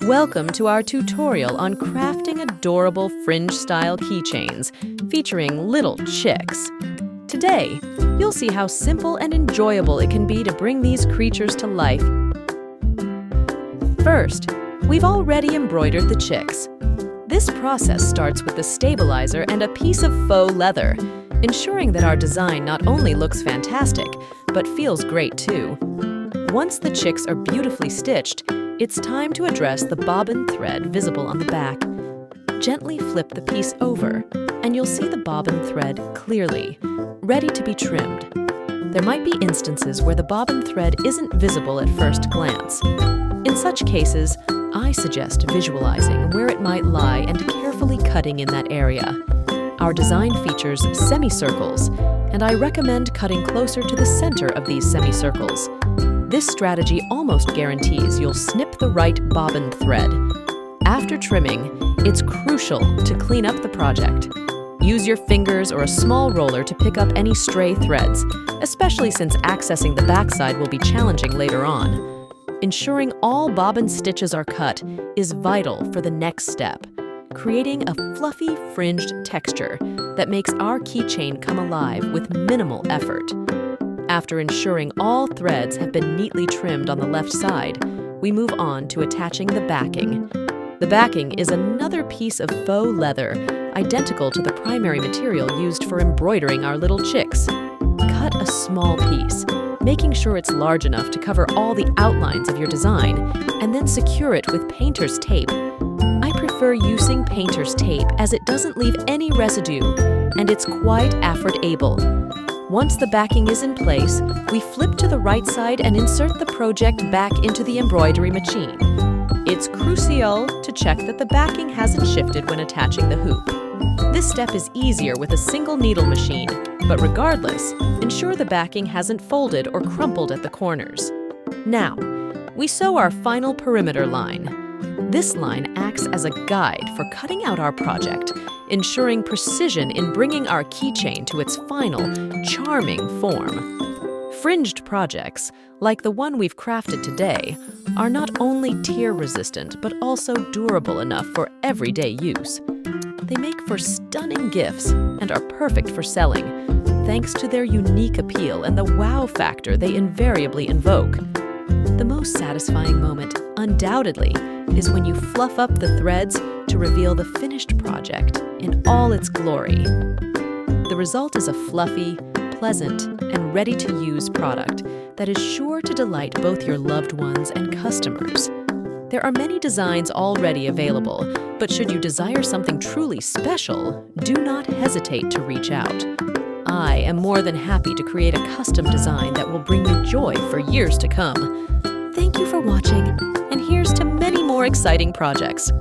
Welcome to our tutorial on crafting adorable fringe-style keychains featuring little chicks. Today, you'll see how simple and enjoyable it can be to bring these creatures to life. First, we've already embroidered the chicks. This process starts with the stabilizer and a piece of faux leather, ensuring that our design not only looks fantastic, but feels great too. Once the chicks are beautifully stitched, it's time to address the bobbin thread visible on the back. Gently flip the piece over, and you'll see the bobbin thread clearly, ready to be trimmed. There might be instances where the bobbin thread isn't visible at first glance. In such cases, I suggest visualizing where it might lie and carefully cutting in that area. Our design features semicircles, and I recommend cutting closer to the center of these semicircles. This strategy almost guarantees you'll snip the right bobbin thread. After trimming, it's crucial to clean up the project. Use your fingers or a small roller to pick up any stray threads, especially since accessing the backside will be challenging later on. Ensuring all bobbin stitches are cut is vital for the next step, creating a fluffy, fringed texture that makes our keychain come alive with minimal effort. After ensuring all threads have been neatly trimmed on the left side, we move on to attaching the backing. The backing is another piece of faux leather, identical to the primary material used for embroidering our little chicks. Cut a small piece, making sure it's large enough to cover all the outlines of your design, and then secure it with painter's tape. I prefer using painter's tape as it doesn't leave any residue, and it's quite effort-able. Once the backing is in place, we flip to the right side and insert the project back into the embroidery machine. It's crucial to check that the backing hasn't shifted when attaching the hoop. This step is easier with a single needle machine, but regardless, ensure the backing hasn't folded or crumpled at the corners. Now, we sew our final perimeter line. This line acts as a guide for cutting out our project, ensuring precision in bringing our keychain to its final, charming form. Fringed projects, like the one we've crafted today, are not only tear-resistant but also durable enough for everyday use. They make for stunning gifts and are perfect for selling, thanks to their unique appeal and the wow factor they invariably invoke. The most satisfying moment, undoubtedly, is when you fluff up the threads to reveal the finished project in all its glory. The result is a fluffy, pleasant, and ready-to-use product that is sure to delight both your loved ones and customers. There are many designs already available, but should you desire something truly special, do not hesitate to reach out. I am more than happy to create a custom design that will bring you joy for years to come. Thank you for watching, and here's to many more exciting projects.